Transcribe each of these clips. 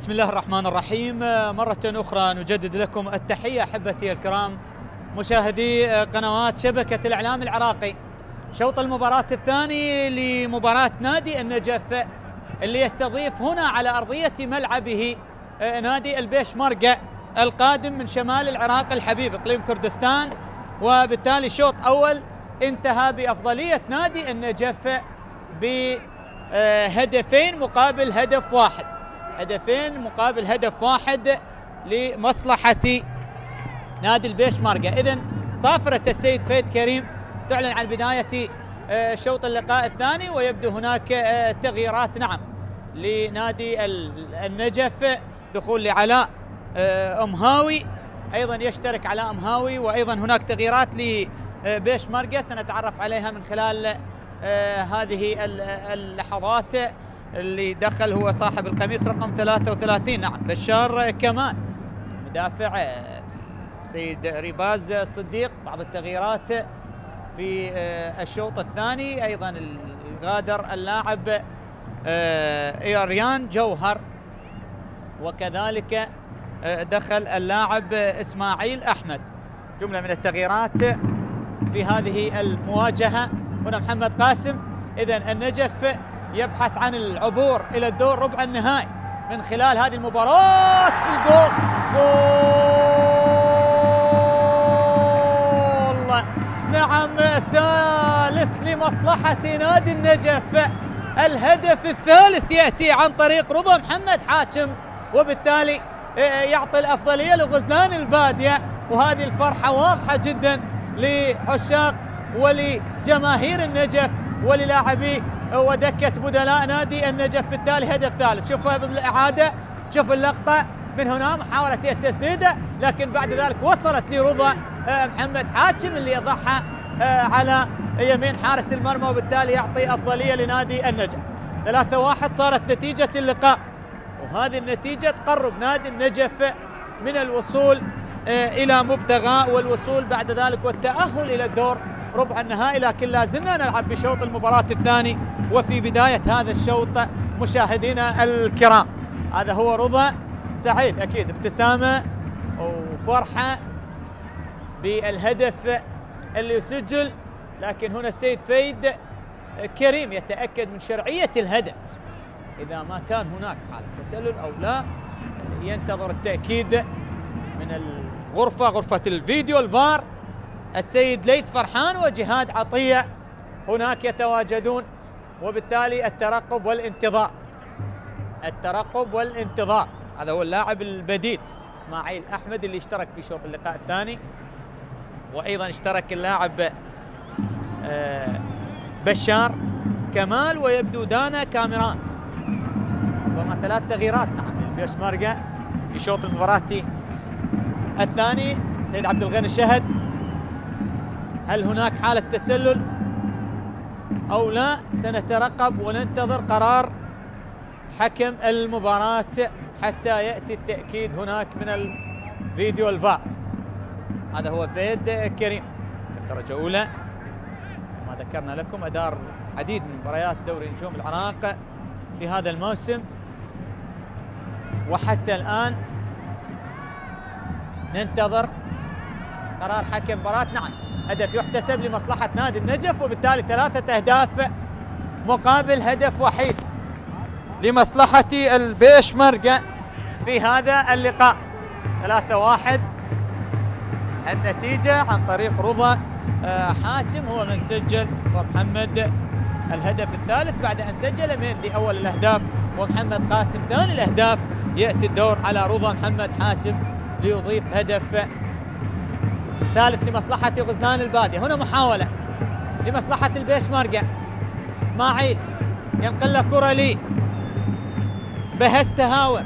بسم الله الرحمن الرحيم. مرة أخرى نجدد لكم التحية أحبتي الكرام مشاهدي قنوات شبكة الإعلام العراقي. شوط المباراة الثاني لمباراة نادي النجف اللي يستضيف هنا على أرضية ملعبه نادي البيشمركة القادم من شمال العراق الحبيب إقليم كردستان، وبالتالي شوط أول انتهى بأفضلية نادي النجف بهدفين مقابل هدف واحد، هدفين مقابل هدف واحد لمصلحة نادي البيشمركة. إذن صافرة السيد فهد كريم تعلن عن بداية شوط اللقاء الثاني، ويبدو هناك تغييرات نعم لنادي النجف، دخول لعلاء أمهاوي، أيضا يشترك علاء أمهاوي، وأيضا هناك تغييرات لبيشمركة سنتعرف عليها من خلال هذه اللحظات. اللي دخل هو صاحب القميص رقم 33 نعم بشار كمال، مدافع سيد ريباز صديق. بعض التغييرات في الشوط الثاني، أيضا غادر اللاعب إيريان جوهر، وكذلك دخل اللاعب إسماعيل أحمد. جملة من التغييرات في هذه المواجهة. هنا محمد قاسم. إذن النجف يبحث عن العبور إلى الدور ربع النهائي من خلال هذه المباراة. في الجول، جول نعم ثالث لمصلحة نادي النجف. الهدف الثالث يأتي عن طريق رضا محمد حاكم، وبالتالي يعطي الأفضلية لغزلان البادية. وهذه الفرحة واضحة جدا لعشاق ولجماهير النجف وللاعبيه ودكة بدلاء نادي النجف. بالتالي هدف ثالث. شوفوا بالإعادة، شوفوا اللقطة من هنا، محاولة التسديدة، لكن بعد ذلك وصلت لرضا محمد حاكم اللي يضعها على يمين حارس المرمى، وبالتالي يعطي أفضلية لنادي النجف. 3-1 صارت نتيجة اللقاء، وهذه النتيجة تقرب نادي النجف من الوصول إلى مبتغى والوصول بعد ذلك والتأهل إلى الدور ربع النهائي. لكن لا زلنا نلعب بشوط المباراة الثاني، وفي بداية هذا الشوط مشاهدينا الكرام هذا هو رضا سعيد، أكيد ابتسامة وفرحة بالهدف اللي يسجل. لكن هنا السيد فهد كريم يتأكد من شرعية الهدف، إذا ما كان هناك حالة تسلل أو لا، ينتظر التأكيد من غرفة الفيديو الفار. السيد ليث فرحان وجهاد عطية هناك يتواجدون، وبالتالي الترقب والانتظار، الترقب والانتظار. هذا هو اللاعب البديل إسماعيل أحمد اللي اشترك في شوط اللقاء الثاني، وأيضا اشترك اللاعب بشار كمال، ويبدو دانا كاميران. وما 3 تغييرات نعم للبيشمركة في شوط المباراة الثاني. سيد عبد الغني الشهد، هل هناك حالة تسلل أو لا؟ سنترقب وننتظر قرار حكم المباراة حتى يأتي التأكيد هناك من الفيديو الفار. هذا هو فهد كريم الدرجة الأولى، كما ذكرنا لكم أدار عديد من مباريات دوري نجوم العراق في هذا الموسم، وحتى الآن ننتظر قرار حكم مباراة. نعم هدف يحتسب لمصلحة نادي النجف، وبالتالي 3 أهداف مقابل هدف وحيد لمصلحة البيشمركة في هذا اللقاء. 3-1 النتيجة عن طريق رضا حاكم، هو من سجل ومحمد الهدف الثالث بعد أن سجل مندي أول الأهداف ومحمد قاسم ثاني الأهداف. يأتي الدور على رضا محمد حاكم ليضيف هدف ثالث لمصلحة غزلان البادية. هنا محاولة لمصلحة البيشمركة، اسماعيل ينقل له كرة لي بهست هاور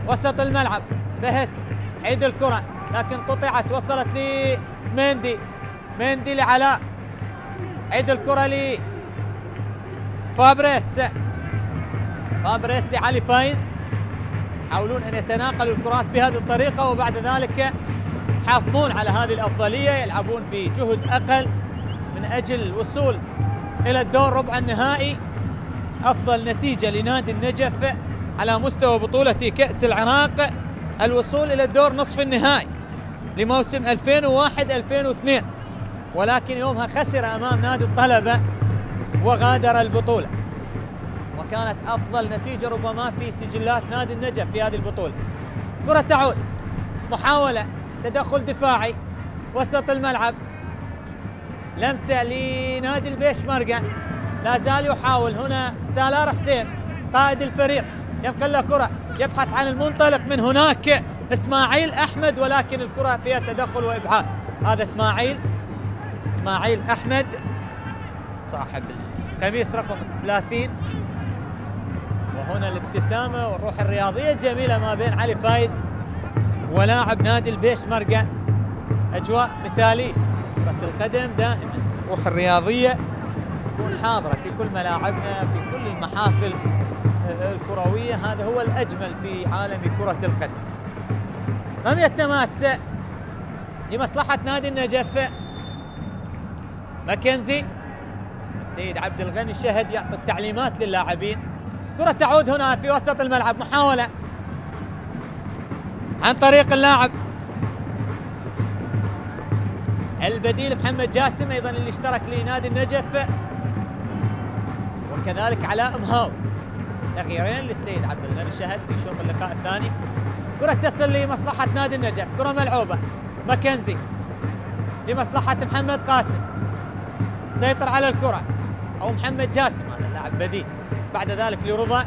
وسط الملعب، بهست عيد الكرة لكن قطعت، وصلت لمندي، مندي لعلاء، عيد الكرة لي فابريس، فابريس لعلي فايز. يحاولون أن يتناقلوا الكرات بهذه الطريقة، وبعد ذلك يحافظون على هذه الأفضلية، يلعبون بجهد أقل من أجل الوصول إلى الدور ربع النهائي. أفضل نتيجة لنادي النجف على مستوى بطولة كأس العراق الوصول إلى الدور نصف النهائي لموسم 2001-2002، ولكن يومها خسر أمام نادي الطلبة وغادر البطولة، وكانت أفضل نتيجة ربما في سجلات نادي النجف في هذه البطولة. كرة تعود، محاولة تدخل دفاعي وسط الملعب، لمسة لنادي البيشمركة، لا زال يحاول هنا سالار حسين قائد الفريق، ينقل له كرة يبحث عن المنطلق من هناك اسماعيل أحمد، ولكن الكرة فيها تدخل وإبعاد. هذا اسماعيل أحمد صاحب القميص رقم 30، وهنا الابتسامة والروح الرياضية الجميلة ما بين علي فايز ولاعب نادي البيشمركة، أجواء مثالية. كرة القدم دائما الروح الرياضية تكون حاضرة في كل ملاعبنا، في كل المحافل الكروية، هذا هو الأجمل في عالم كرة القدم. رمية تماس لمصلحة نادي النجف، ماكنزي، السيد عبد الغني شهد يعطي التعليمات للاعبين. كرة تعود هنا في وسط الملعب، محاولة عن طريق اللاعب البديل محمد جاسم أيضا اللي اشترك لنادي النجف، وكذلك علاء مهاو. تغييرين للسيد عبد الغني شهد في شوط اللقاء الثاني. كرة تصل لمصلحة نادي النجف، كرة ملعوبة، ماكنزي لمصلحة محمد قاسم، سيطر على الكرة أو محمد جاسم، هذا اللاعب بديل. بعد ذلك لرضا،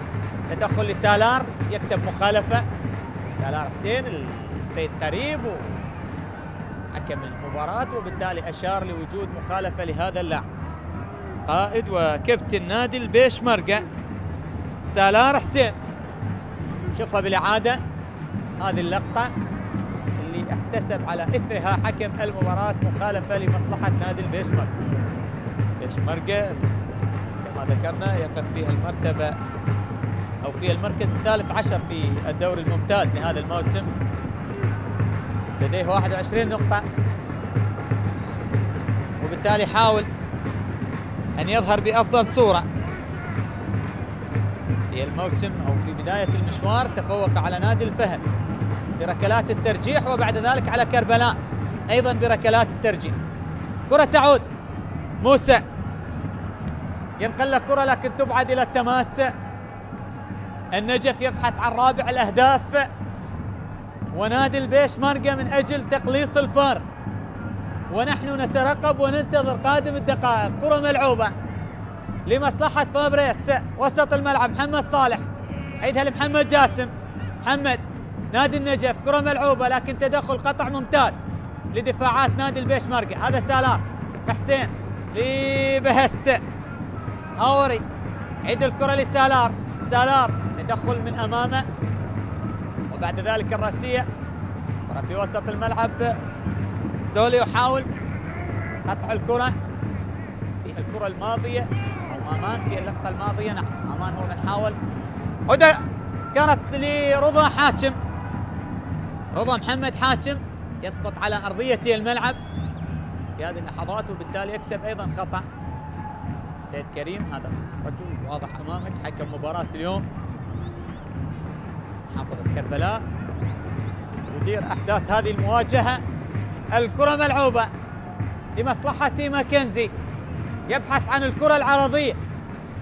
تدخل لسالار يكسب مخالفة، سالار حسين الفيد قريب وحكم المباراة، وبالتالي أشار لوجود مخالفة لهذا اللاعب. قائد وكابتن نادي البيشمركة سالار حسين، شوفها بالإعادة هذه اللقطة اللي احتسب على إثرها حكم المباراة مخالفة لمصلحة نادي البيشمركة. البيشمركة كما ذكرنا يقف في المرتبة أو في المركز الثالث عشر في الدوري الممتاز لهذا الموسم، لديه 21 نقطة، وبالتالي حاول أن يظهر بأفضل صورة في الموسم أو في بداية المشوار. تفوق على نادي الفهد بركلات الترجيح، وبعد ذلك على كربلاء أيضا بركلات الترجيح. كرة تعود، موسى ينقل له كرة لكن تبعد إلى التماس. النجف يبحث عن رابع الأهداف، ونادي البيشمركة من أجل تقليص الفارق، ونحن نترقب وننتظر قادم الدقائق. كرة ملعوبة لمصلحة فابريس وسط الملعب، محمد صالح عيدها لمحمد جاسم، محمد نادي النجف، كرة ملعوبة لكن تدخل قطع ممتاز لدفاعات نادي البيشمركة. هذا سالار حسين لبهست، هاوري عيد الكرة لسالار، سالار تدخل من أمامه، وبعد ذلك الراسية كرة في وسط الملعب. سولي يحاول قطع الكرة في الكرة الماضية أو أمان في اللقطة الماضية، نعم أمان هو من حاول. هدى كانت لرضا حاكم، رضا محمد حاكم يسقط على أرضية الملعب في هذه اللحظات، وبالتالي يكسب أيضا خطأ. سيد كريم هذا رجل واضح أمامك حكم مباراة اليوم، حافظ كربلاء، يدير أحداث هذه المواجهة. الكرة ملعوبة لمصلحة ماكنزي، يبحث عن الكرة العرضية،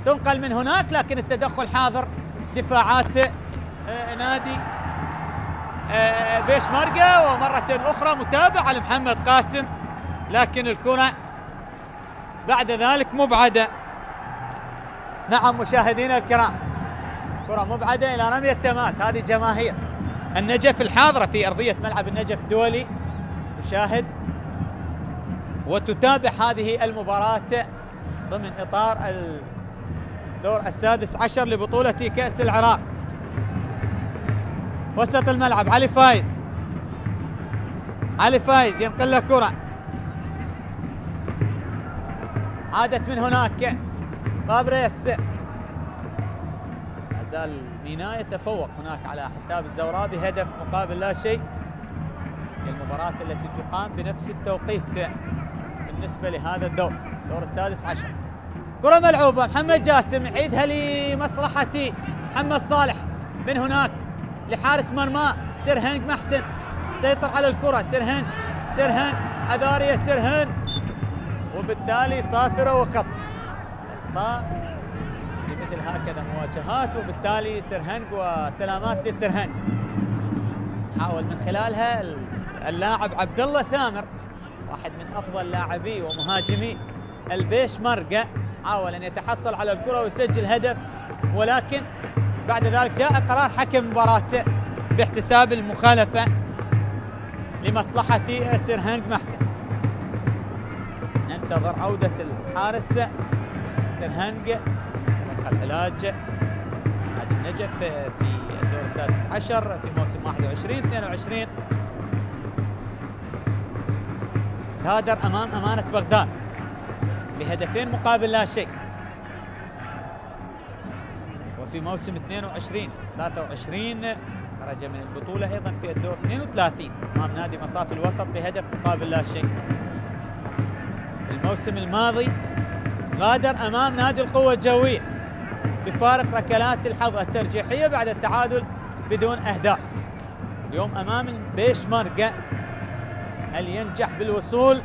تنقل من هناك لكن التدخل حاضر دفاعات نادي بيشمركة، ومرة أخرى متابعة لمحمد قاسم، لكن الكرة بعد ذلك مبعدة. نعم مشاهدينا الكرام، كرة مبعدة إلى رمية تماس. هذه جماهير النجف الحاضرة في أرضية ملعب النجف الدولي تشاهد وتتابع هذه المباراة ضمن إطار الدور السادس عشر لبطولة كأس العراق. وسط الملعب علي فايز، علي فايز ينقل له كرة، عادت من هناك فابريس، لا زال ميناء يتفوق هناك على حساب الزوراء بهدف مقابل لا شيء. المباراة التي تقام بنفس التوقيت بالنسبة لهذا الدور السادس عشر. كرة ملعوبة، محمد جاسم يعيدها لمصلحة محمد صالح، من هناك لحارس مرمى سرهنج محسن، سيطر على الكرة سرهنج عذارية سرهنج، وبالتالي صافرة وخط. اخطاء لمثل هكذا مواجهات، وبالتالي سرهنج وسلامات لسرهنج. حاول من خلالها اللاعب عبد الله ثامر، واحد من افضل لاعبي ومهاجمي البيشمركة، حاول ان يتحصل على الكرة ويسجل هدف، ولكن بعد ذلك جاء قرار حكم المباراة باحتساب المخالفة لمصلحة سرهنج محسن. ننتظر عودة الحارس سرهنج، تلقى العلاج نادي النجف في الدور السادس عشر في موسم 21-22. غادر امام امانة بغداد بهدفين مقابل لا شيء، وفي موسم 22-23 خرج من البطولة أيضا في الدور 32 أمام نادي مصاف الوسط بهدف مقابل لا شيء. الموسم الماضي غادر أمام نادي القوة الجوية بفارق ركلات الحظ الترجيحية بعد التعادل بدون أهداف. اليوم أمام البيشمركة، هل ينجح بالوصول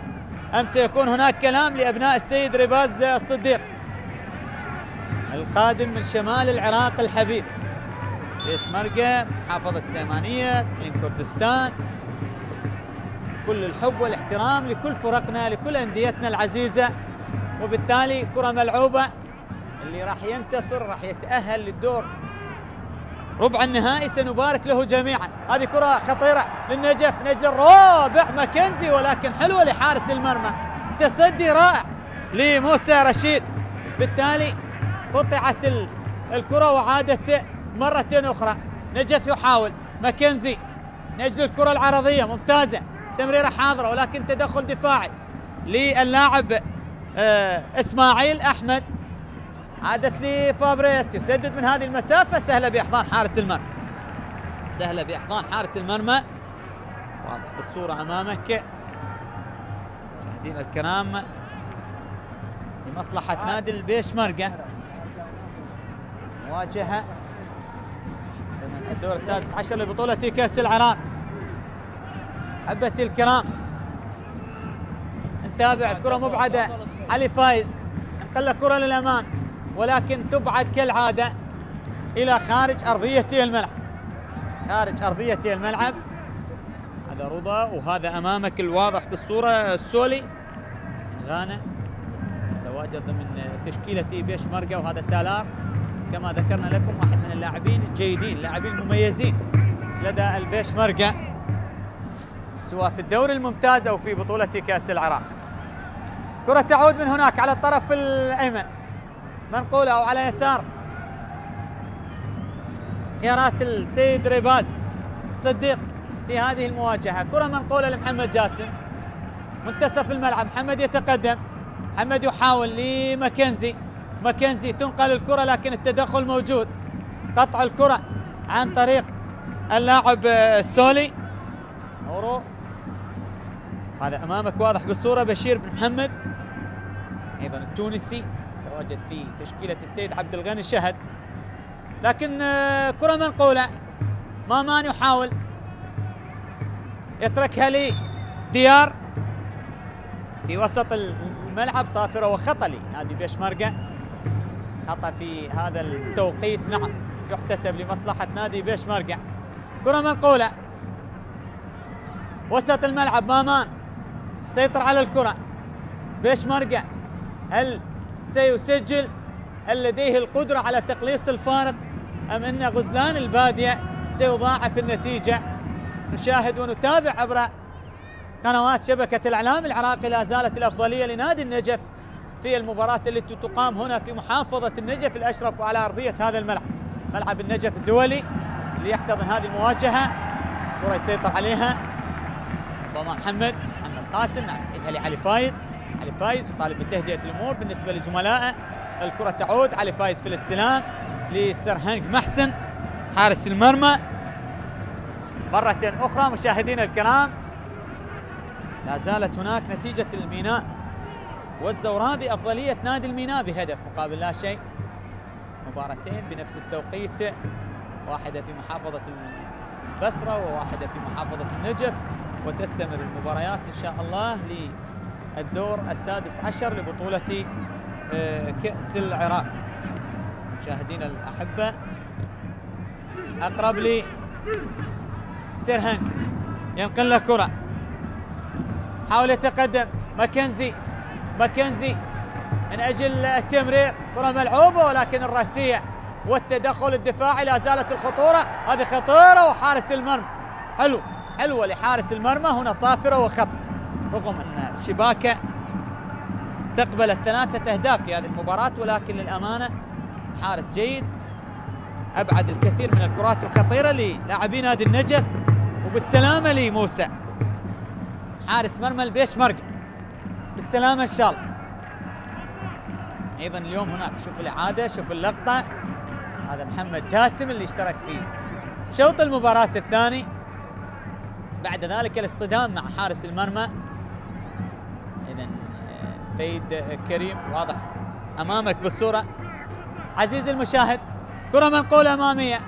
أم سيكون هناك كلام لأبناء السيد رباز الصديق القادم من شمال العراق الحبيب؟ بيشمركة محافظة سليمانية من كردستان، كل الحب والاحترام لكل فرقنا لكل أنديتنا العزيزة، وبالتالي كرة ملعوبة، اللي راح ينتصر راح يتأهل للدور ربع النهائي، سنبارك له جميعا. هذه كرة خطيرة للنجف، نجل الرابع ماكنزي، ولكن حلوة لحارس المرمى، تصدي رائع لموسى رشيد. بالتالي قطعت الكرة وعادت مرة أخرى. نجف يحاول، ماكنزي نجل الكرة العرضية ممتازة، تمريرة حاضرة، ولكن تدخل دفاعي للاعب اسماعيل احمد، عادت لفابريس يسدد من هذه المسافة، سهلة بإحضان حارس المرمى، سهلة بإحضان حارس المرمى، واضح بالصورة أمامك مشاهدينا الكرام، لمصلحة نادي البيشمركة. مواجهة ضمن الدور السادس عشر لبطولة كأس العراق. أحبتي الكرام نتابع الكرة مبعدة، علي فايز انقل كرة للأمام، ولكن تبعد كالعادة إلى خارج أرضية الملعب، خارج أرضية الملعب. هذا رضا، وهذا أمامك الواضح بالصورة السولي من غانا، يتواجد ضمن تشكيلة بيشمركة، وهذا سالار كما ذكرنا لكم واحد من اللاعبين الجيدين، اللاعبين المميزين لدى البيشمركة سواء في الدوري الممتاز أو في بطولة كأس العراق. كرة تعود من هناك على الطرف الأيمن، منقولة أو على يسار خيارات السيد رباز صديق في هذه المواجهة. كرة منقولة لمحمد جاسم، منتصف الملعب، محمد يتقدم، محمد يحاول لماكنزي، ماكنزي تنقل الكرة لكن التدخل موجود، قطع الكرة عن طريق اللاعب السولي نورو. هذا أمامك واضح بالصورة بشير بن محمد أيضا التونسي، تواجد في تشكيلة السيد عبد الغني شهد، لكن كرة منقولة، مامان يحاول يتركها لديار في وسط الملعب، صافرة وخطأ لنادي بيشمركة، خطأ في هذا التوقيت نعم يحتسب لمصلحة نادي بيشمركة. كرة منقولة وسط الملعب، مامان سيطر على الكرة، بيشمركة هل سيسجل؟ هل لديه القدرة على تقليص الفارق أم أن غزلان البادية سيضاعف النتيجة؟ نشاهد ونتابع عبر قنوات شبكة الإعلام العراقي. لا زالت الأفضلية لنادي النجف في المباراة التي تقام هنا في محافظة النجف الأشرف وعلى أرضية هذا الملعب، ملعب النجف الدولي اللي يحتضن هذه المواجهة. كرة يسيطر عليها ربما محمد قاسم، نعم يعيدها لعلي فايز، علي فايز يطالب بتهدئة الأمور بالنسبة لزملائه. الكرة تعود، علي فايز في الاستلام لسرهنج محسن حارس المرمى. مرة أخرى مشاهدينا الكرام لا زالت هناك نتيجة الميناء والزوراء بأفضلية نادي الميناء بهدف مقابل لا شيء. مباراتين بنفس التوقيت واحدة في محافظة البصرة وواحدة في محافظة النجف، وتستمر المباريات إن شاء الله للدور السادس عشر لبطولة كأس العراق. مشاهدينا الأحبة، أقرب لي سيرهانج ينقل له كرة، حاول يتقدم ماكنزي من أجل التمرير، كرة ملعوبة ولكن الرأسية والتدخل الدفاعي لا زالت الخطورة، هذه خطيرة وحارس المرمى حلوة لحارس المرمى هنا صافرة وخط، رغم أن شباكة استقبلت 3 أهداف في هذه المباراة، ولكن للأمانة حارس جيد أبعد الكثير من الكرات الخطيرة للاعبي نادي النجف. وبالسلامة لموسى حارس مرمى البيشمركة، بالسلامة إن شاء الله. أيضا اليوم هناك شوف الإعادة، شوف اللقطة، هذا محمد جاسم اللي اشترك في شوط المباراة الثاني. بعد ذلك الاصطدام مع حارس المرمى. إذا فيد كريم واضح أمامك بالصورة عزيزي المشاهد، كرة منقولة أمامية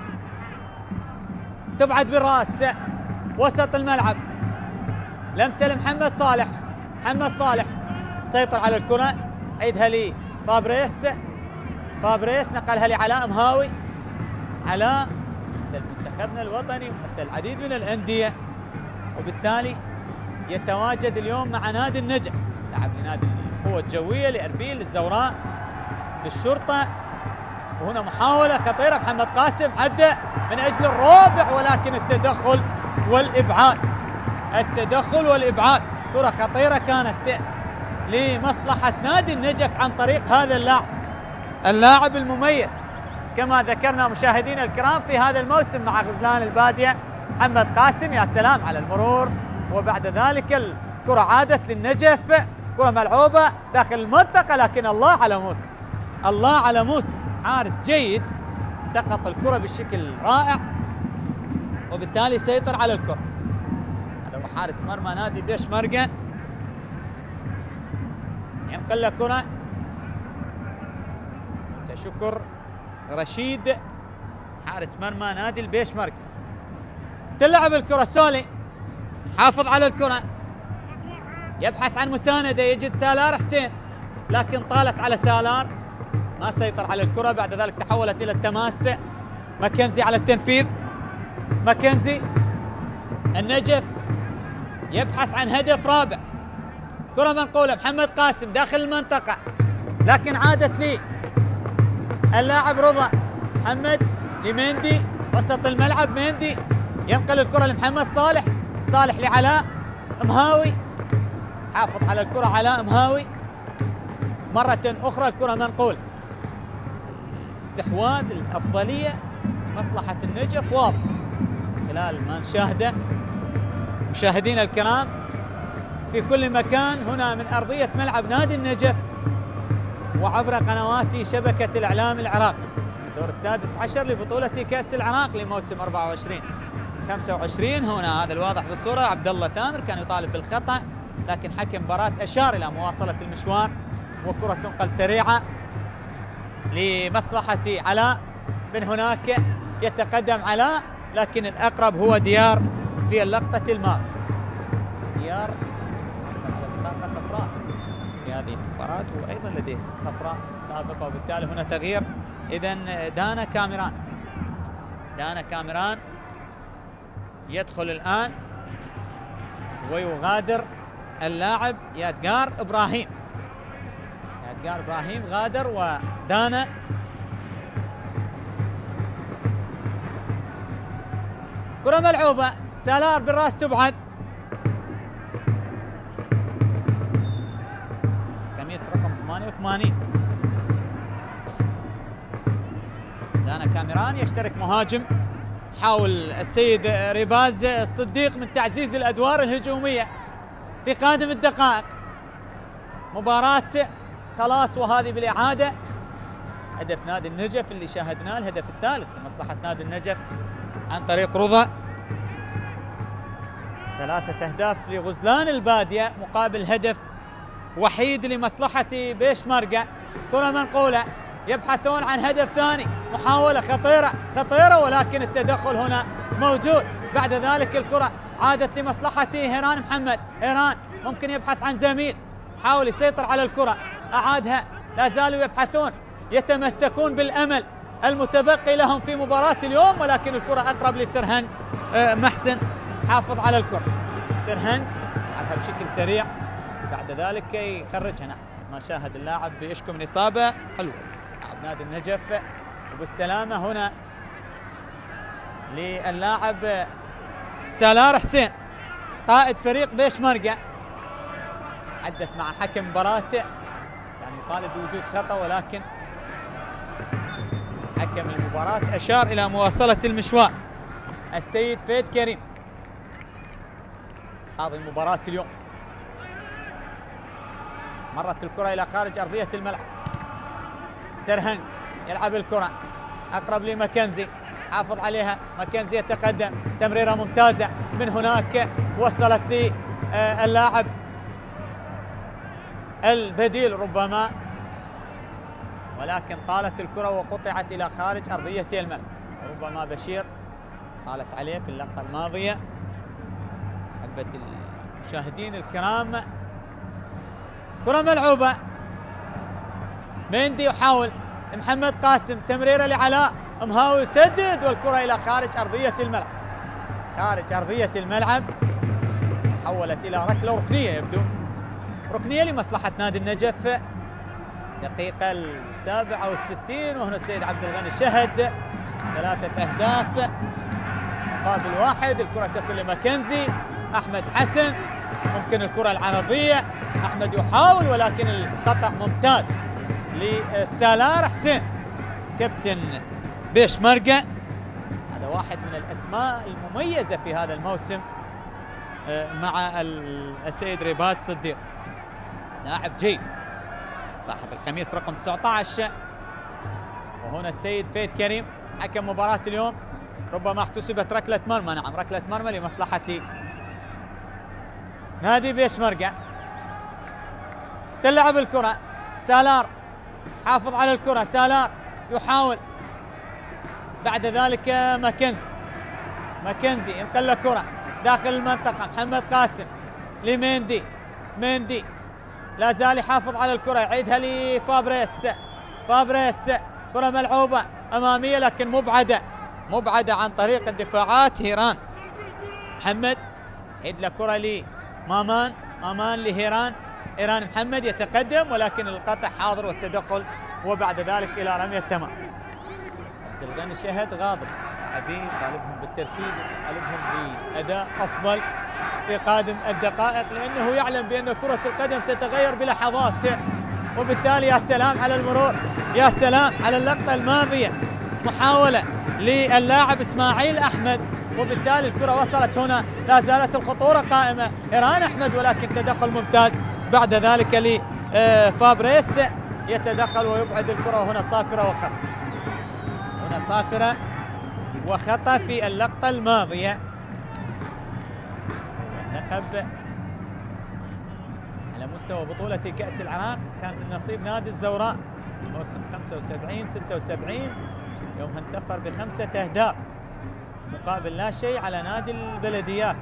تبعد بالرأس وسط الملعب، لمسة لمحمد صالح، محمد صالح سيطر على الكرة، عيدها لي فابريس نقلها لعلاء مهاوي. علاء مثل منتخبنا الوطني ومثل العديد من الأندية، وبالتالي يتواجد اليوم مع نادي النجف، لعب لنادي القوة الجوية لأربيل للزوراء للشرطة. وهنا محاولة خطيرة، محمد قاسم عدى من أجل الرابع ولكن التدخل والإبعاد، كرة خطيرة كانت لمصلحة نادي النجف عن طريق هذا اللاعب المميز كما ذكرنا مشاهدينا الكرام في هذا الموسم مع غزلان البادية، محمد قاسم. يا سلام على المرور، وبعد ذلك الكرة عادت للنجف، كرة ملعوبة داخل المنطقة، لكن الله على موسى حارس جيد، دقق الكرة بشكل رائع وبالتالي سيطر على الكرة. هذا هو حارس مرمى نادي بيشمركة، ينقل له كرة موسى شكر رشيد حارس مرمى نادي البيشمركة، تلعب الكرة سولي حافظ على الكرة، يبحث عن مساندة، يجد سالار حسين لكن طالت على سالار، ما سيطر على الكرة. بعد ذلك تحولت إلى التماس، ماكنزي على التنفيذ، ماكنزي النجف يبحث عن هدف رابع، كرة منقولة محمد قاسم داخل المنطقة لكن عادت لي اللاعب رضا محمد لمندي وسط الملعب، مندي ينقل الكرة لمحمد صالح لعلاء مهاوي، حافظ على الكرة علاء مهاوي مرة أخرى، الكرة منقولة، استحواذ الأفضلية لمصلحة النجف واضح خلال ما نشاهده مشاهدينا الكرام في كل مكان هنا من أرضية ملعب نادي النجف وعبر قنوات شبكة الإعلام العراقي. الدور السادس عشر لبطولة كأس العراق لموسم 24-25. هنا هذا الواضح بالصورة عبد الله ثامر كان يطالب بالخطأ، لكن حكم مباراة أشار إلى مواصلة المشوار، وكرة تنقل سريعة لمصلحة علاء. من هناك يتقدم علاء، لكن الأقرب هو ديار في اللقطة الماضية. ديار حصل على بطاقة صفراء في هذه المباراة، وأيضا لديه صفراء سابقة، وبالتالي هنا تغيير. إذن دانا كاميران يدخل الآن ويغادر اللاعب يادقار إبراهيم غادر، ودانا كرة ملعوبة، سالار بالراس تبعد، قميص رقم 88 دانا كاميران يشترك مهاجم. حاول السيد ريباز الصديق من تعزيز الأدوار الهجومية في قادم الدقائق. مباراة خلاص، وهذه بالإعادة هدف نادي النجف اللي شاهدناه، الهدف الثالث لمصلحة نادي النجف عن طريق رضا. 3 أهداف لغزلان البادية مقابل هدف وحيد لمصلحة بيشمركة. كرة منقولة يبحثون عن هدف ثاني، محاولة خطيرة ولكن التدخل هنا موجود. بعد ذلك الكرة عادت لمصلحة هيران محمد. هيران ممكن يبحث عن زميل، حاول يسيطر على الكرة، أعادها، لا زالوا يبحثون، يتمسكون بالأمل المتبقي لهم في مباراة اليوم، ولكن الكرة أقرب لسرهنج محسن، حافظ على الكرة. سرهنج يلعبها بشكل سريع، بعد ذلك يخرجها. نعم ما شاهد اللاعب بيشكو من إصابة حلوة لاعب نادي النجف. وبالسلامة هنا للاعب سالار حسين قائد فريق بيشمرقة، حدث مع حكم مباراة يعني يطالب بوجود خطأ، ولكن حكم المباراة أشار إلى مواصلة المشوار. السيد فهد كريم قاضي مباراة اليوم. مرت الكرة إلى خارج أرضية الملعب. سرهنج يلعب الكرة أقرب لماكنزي، حافظ عليها، ماكنزي يتقدم، تمريرة ممتازة من هناك وصلت للاعب البديل ربما، ولكن طالت الكرة وقطعت إلى خارج أرضية الملعب. ربما بشير طالت عليه في اللقطة الماضية. حبة المشاهدين الكرام، كرة ملعوبة، مندي يحاول، محمد قاسم، تمريرة لعلاء، مهاوي يسدد والكرة إلى خارج أرضية الملعب. خارج أرضية الملعب، تحولت إلى ركلة ركنية، يبدو ركنية لمصلحة نادي النجف. دقيقة 67 وهنا السيد عبد الغني شهد 3 أهداف مقابل 1. الكرة تصل لماكنزي، أحمد حسن، ممكن الكرة العرضية، أحمد يحاول ولكن القطع ممتاز لسالار حسين كابتن بيشمرقة. هذا واحد من الأسماء المميزة في هذا الموسم مع السيد ريباز صديق، لاعب جيد صاحب القميص رقم 19. وهنا السيد فهد كريم حكم مباراة اليوم. ربما احتسبت ركلة مرمى، نعم ركلة مرمى لمصلحة نادي بيشمرقة. تلعب الكرة، سالار حافظ على الكرة، سالار يحاول، بعد ذلك ماكنزي ينقل له كرة داخل المنطقة، محمد قاسم لميندي، ميندي لا زال يحافظ على الكرة، يعيدها لفابريس، كرة ملعوبة أمامية لكن مبعدة عن طريق الدفاعات. هيران محمد يعيد له كرة لمامان، مامان لهيران، هيران محمد يتقدم ولكن القطع حاضر والتدخل، وبعد ذلك إلى رمية تماس. عبد الغني شهد غاضب، لاعبين طالبهم بالتركيز، طالبهم بأداء أفضل في قادم الدقائق، لأنه يعلم بأن كرة القدم تتغير بلحظات، وبالتالي يا سلام على المرور، يا سلام على اللقطة الماضية، محاولة للاعب إسماعيل أحمد، وبالتالي الكرة وصلت هنا، لا زالت الخطورة قائمة. إيران أحمد ولكن تدخل ممتاز، بعد ذلك لفابريس يتدخل ويبعد الكرة، وهنا صافرة وخطأ، هنا صافرة وخطأ في اللقطة الماضية. اللقب على مستوى بطولة كأس العراق كان من نصيب نادي الزوراء الموسم 75-76 يوم انتصر ب5 أهداف مقابل لا شيء على نادي البلديات،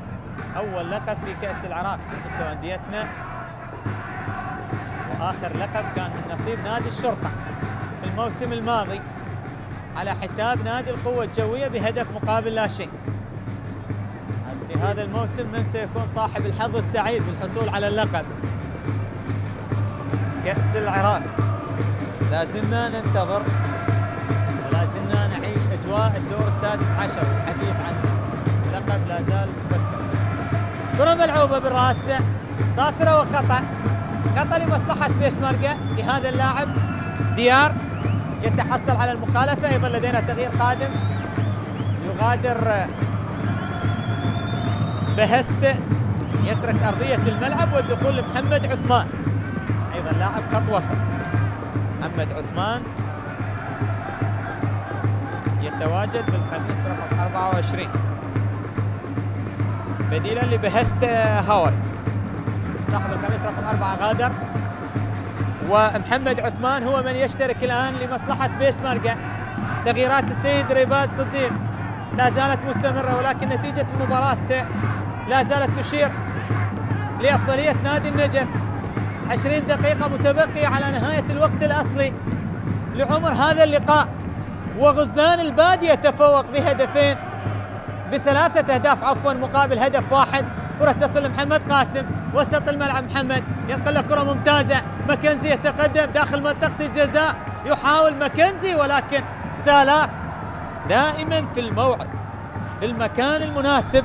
أول لقب في كأس العراق على مستوى أنديتنا، وآخر لقب كان من نصيب نادي الشرطة في الموسم الماضي على حساب نادي القوة الجوية بهدف مقابل لا شيء. في هذا الموسم من سيكون صاحب الحظ السعيد بالحصول على اللقب؟ كأس العراق. لا زلنا ننتظر ولا زلنا نعيش أجواء الدور السادس عشر، الحديث عن اللقب لا زال مبكر. كرة ملعوبة بالراس، صافرة وخطأ، خطأ لمصلحة بيشمرقة لهذا اللاعب ديار، يتحصل على المخالفة. أيضا لدينا تغيير قادم، يغادر بهست، يترك أرضية الملعب والدخول لمحمد عثمان، أيضا لاعب خط وسط. محمد عثمان يتواجد بالقميص رقم 24 بديلا لبهست هاور. صاحب القميص رقم 4 غادر، ومحمد عثمان هو من يشترك الآن لمصلحة بيشمركة. تغييرات السيد ريباز صديق لا زالت مستمرة، ولكن نتيجة المباراة لا زالت تشير لأفضلية نادي النجف. 20 دقيقة متبقية على نهاية الوقت الأصلي لعمر هذا اللقاء، وغزلان البادية يتفوق بهدفين بثلاثة أهداف عفوا مقابل هدف واحد. كرة تصل لمحمد قاسم وسط الملعب، محمد ينقل له كرة ممتازة، ماكنزي يتقدم داخل منطقة الجزاء، يحاول ماكنزي ولكن سالار دائما في الموعد في المكان المناسب.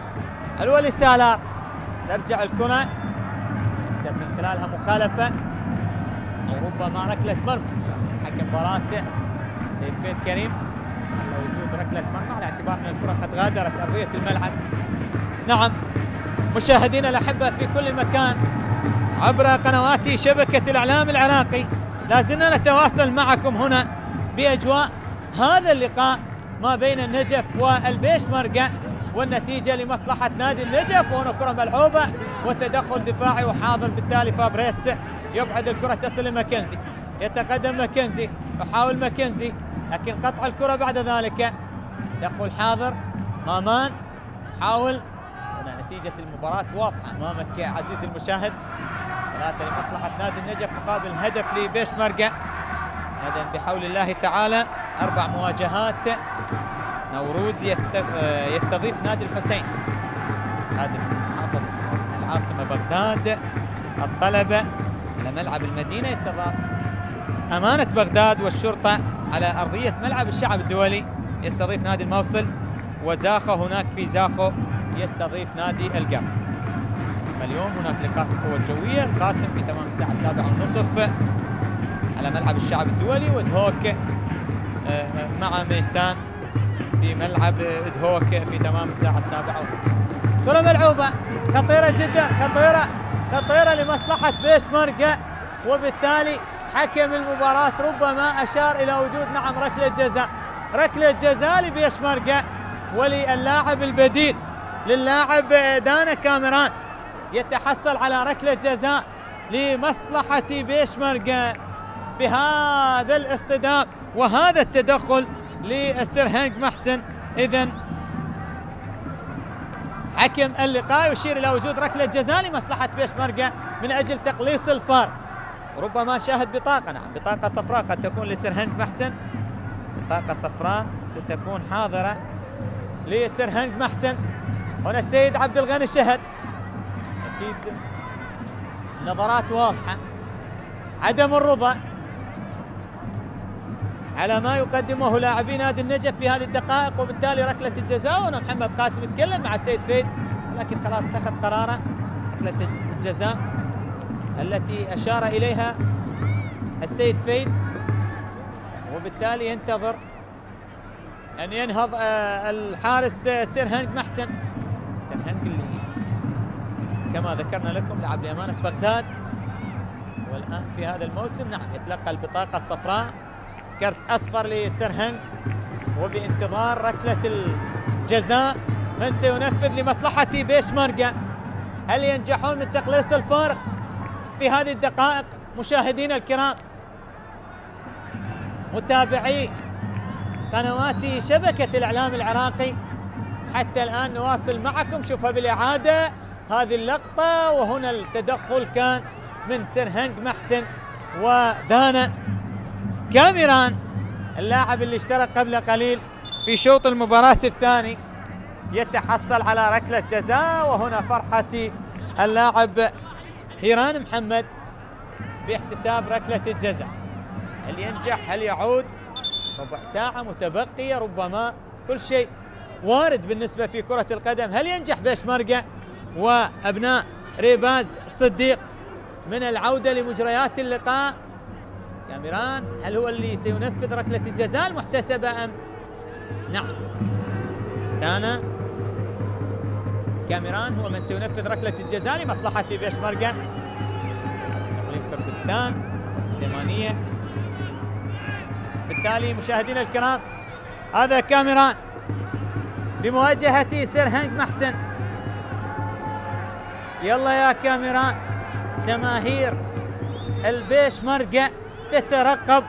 الولي سالار ترجع الكرة يكسب من خلالها مخالفة أو ربما ركلة مرمى. حكم مباراته سيد فهد كريم على وجود ركلة مرمى على اعتبار أن الكرة قد غادرت أرضية الملعب. نعم مشاهدينا الأحبة في كل مكان عبر قنوات شبكة الإعلام العراقي، لازلنا نتواصل معكم هنا بأجواء هذا اللقاء ما بين النجف والبيشمركة، والنتيجة لمصلحة نادي النجف. وهنا كرة ملعوبة وتدخل دفاعي وحاضر، بالتالي فابريس يبعد الكرة تصل لماكنزي، يتقدم ماكنزي، يحاول ماكنزي لكن قطع الكرة بعد ذلك تدخل حاضر. مامان حاول. هنا نتيجة المباراة واضحة أمامك عزيزي المشاهد، 3 لمصلحة نادي النجف مقابل هدف لبيشمركة. غدا بحول الله تعالى 4 مواجهات. نوروز يستضيف نادي الحسين، هذا محافظة العاصمة بغداد. الطلبة على ملعب المدينة يستضاف أمانة بغداد، والشرطة على أرضية ملعب الشعب الدولي يستضيف نادي الموصل، وزاخو هناك في زاخو يستضيف نادي القرب. اليوم هناك لقاء القوة الجوية، القاسم في تمام الساعة 7:30 على ملعب الشعب الدولي، ودهوك مع ميسان في ملعب دهوك في تمام الساعة 7:30. كرة ملعوبة خطيرة جدا، خطيرة لمصلحة بيشمركة، وبالتالي حكم المباراة ربما أشار إلى وجود ركلة جزاء لبيشمركة، وللاعب البديل للاعب دانا كاميران يتحصل على ركلة جزاء لمصلحة بيشمركة بهذا الاصطدام وهذا التدخل للسرهنج محسن. إذن حكم اللقاء يشير إلى وجود ركلة جزاء لمصلحة بيشمركة من أجل تقليص الفارق. ربما شاهد بطاقة، نعم بطاقة صفراء قد تكون لسرهنج محسن، بطاقة صفراء ستكون حاضرة لسرهنج محسن. هنا السيد عبد الغني شهد، أكيد نظرات واضحة، عدم الرضا على ما يقدمه لاعبي نادي النجف في هذه الدقائق، وبالتالي ركلة الجزاء. هنا محمد قاسم يتكلم مع السيد فهد، لكن خلاص اتخذ قراره ركلة الجزاء التي أشار إليها السيد فهد، وبالتالي ينتظر أن ينهض الحارس سرهنج محسن. سرهنج اللي كما ذكرنا لكم لعب لأمانة بغداد، والآن في هذا الموسم نعم يتلقى البطاقة الصفراء، كرت أصفر لسرهنج، وبانتظار ركلة الجزاء. من سينفذ لمصلحة بيشمركة؟ هل ينجحون من تقليص الفارق في هذه الدقائق؟ مشاهدينا الكرام متابعي قنوات شبكة الإعلام العراقي، حتى الآن نواصل معكم. شوفها بالإعادة هذه اللقطة، وهنا التدخل كان من سرهنج محسن ودانا كاميران اللاعب اللي اشترك قبل قليل في شوط المباراة الثاني يتحصل على ركلة جزاء. وهنا فرحة اللاعب هيران محمد باحتساب ركلة الجزاء. هل ينجح؟ هل يعود؟ ربع ساعة متبقية، ربما كل شيء وارد بالنسبة في كرة القدم. هل ينجح بيشمركة وأبناء ريباز صديق من العودة لمجريات اللقاء؟ كاميران هل هو اللي سينفذ ركلة الجزاء المحتسبة أم؟ نعم دانا كاميران هو من سينفذ ركلة الجزاء لمصلحة بيشمركة. إقليم كردستان الثمانية. بالتالي مشاهدينا الكرام هذا كاميران بمواجهة سرهنج محسن. يلا يا كاميران، جماهير البيشمركة تترقب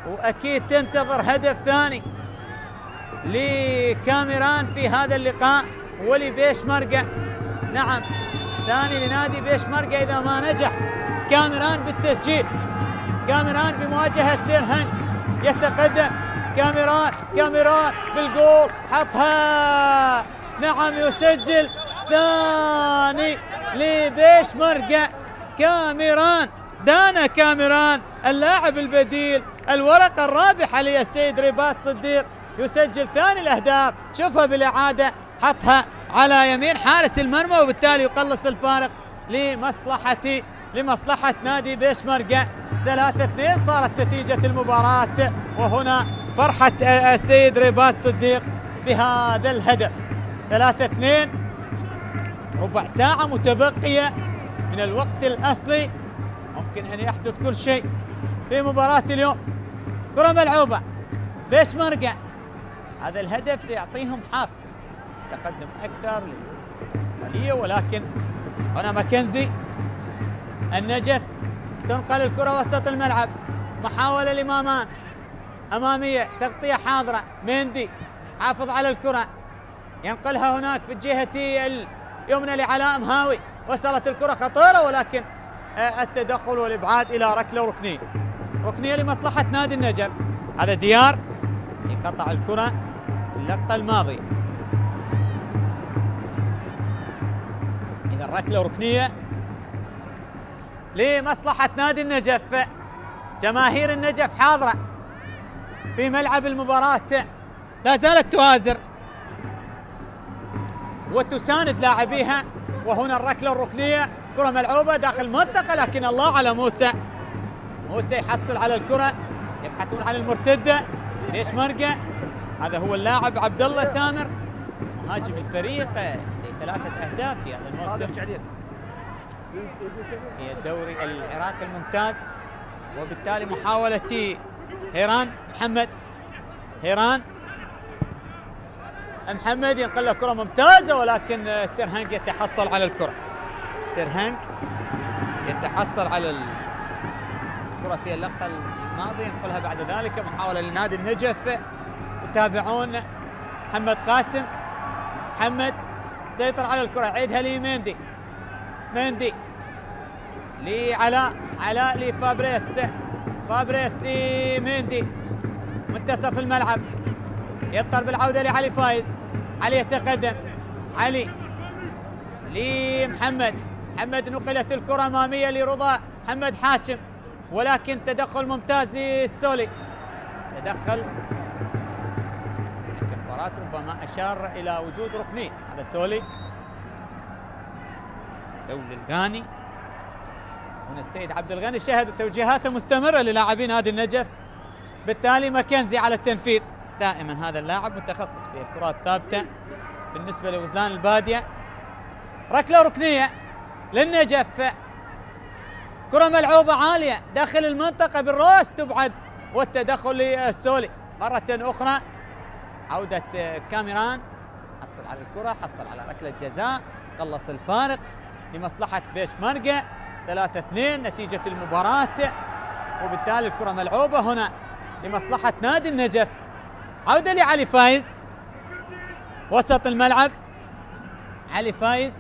وأكيد تنتظر هدف ثاني لكاميران في هذا اللقاء ولبيشمركة. نعم، ثاني لنادي بيشمركة إذا ما نجح كاميران بالتسجيل. كاميران بمواجهة سيرهنج يتقدم كاميران بالجول حطها. نعم، يسجل ثاني لبيشمركة. كاميران اللاعب البديل، الورقة الرابحة للسيد رباط صديق، يسجل ثاني الأهداف. شوفها بالإعادة، حطها على يمين حارس المرمى وبالتالي يقلص الفارق لمصلحة نادي بيشمركة. 3-2 صارت نتيجة المباراة، وهنا فرحة السيد رباط صديق بهذا الهدف. 3-2، ربع ساعة متبقية من الوقت الأصلي، ممكن أن يحدث كل شيء في مباراة اليوم. كرة ملعوبة بيشمركة، هذا الهدف سيعطيهم حافز تقدم أكثر للعملية، ولكن هنا ماكنزي النجف تنقل الكرة وسط الملعب، محاولة لمامان أمامية، تغطية حاضرة، مندي حافظ على الكرة ينقلها هناك في الجهة اليمنى لعلاء مهاوي، وصلت الكرة خطيرة ولكن التدخل والإبعاد إلى ركلة ركنية لمصلحة نادي النجف. هذا ديار يقطع الكرة في اللقطة الماضية. إذا ركلة ركنية لمصلحة نادي النجف. جماهير النجف حاضرة في ملعب المباراة، لا زالت تهازر وتساند لاعبيها. وهنا الركلة الركنية، كرة ملعوبة داخل منطقة، لكن الله على موسى يحصل على الكرة. يبحثون عن المرتدة بيشمركة. هذا هو اللاعب عبد الله ثامر مهاجم الفريق، 3 أهداف في هذا الموسم في الدوري العراقي الممتاز. وبالتالي محاولة هيران محمد ينقل له كرة ممتازة، ولكن سيرهنج يتحصل على الكرة. يتحصل على الكرة في اللقطة الماضية، ينقلها بعد ذلك. محاولة لنادي النجف، يتابعون محمد قاسم. محمد سيطر على الكرة، عيدها مندي علاء لفابريس لمندي، منتصف الملعب، يضطر بالعودة لعلي فايز. علي يتقدم، علي لمحمد، نقلت الكرة أمامية لرضا محمد حاتم، ولكن تدخل ممتاز للسولي. تدخل المباراة ربما أشار إلى وجود ركني. هذا سولي، دولي الغاني. هنا السيد عبد الغني شهد توجيهاته مستمرة للاعبين نادي النجف. بالتالي ماكنزي على التنفيذ. دائما هذا اللاعب متخصص في الكرات الثابتة بالنسبة لوزلان البادية. ركلة ركنية للنجف، كرة ملعوبة عالية داخل المنطقة بالراس تبعد، والتدخل للسولي مرة أخرى. عودة كاميران، حصل على الكرة، حصل على ركلة جزاء، قلص الفارق لمصلحة بيشمركة. 3-2 نتيجة المباراة، وبالتالي الكرة ملعوبة هنا لمصلحة نادي النجف. عودة لعلي فايز وسط الملعب. علي فايز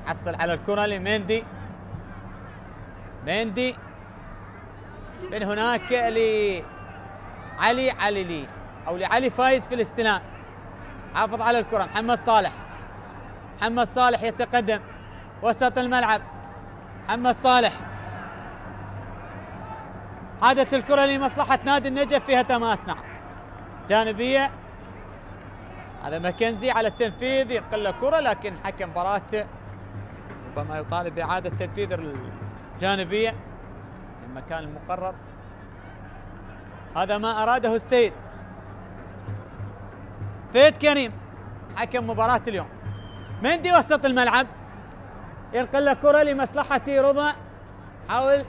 حصل على الكرة لمندي. من هناك لعلي فايز في الاستلام، حافظ على الكرة. محمد صالح يتقدم وسط الملعب. محمد صالح، عادت الكرة لمصلحة نادي النجف، فيها تماس نعم جانبية. هذا ماكنزي على التنفيذ، ينقل له كرة، لكن حكم مباراة ربما يطالب بإعادة تنفيذ الجانبية في المكان المقرر. هذا ما أراده السيد فهد كريم حكم مباراة اليوم. مندي وسط الملعب، ينقل له كرة لمصلحة رضا، حاول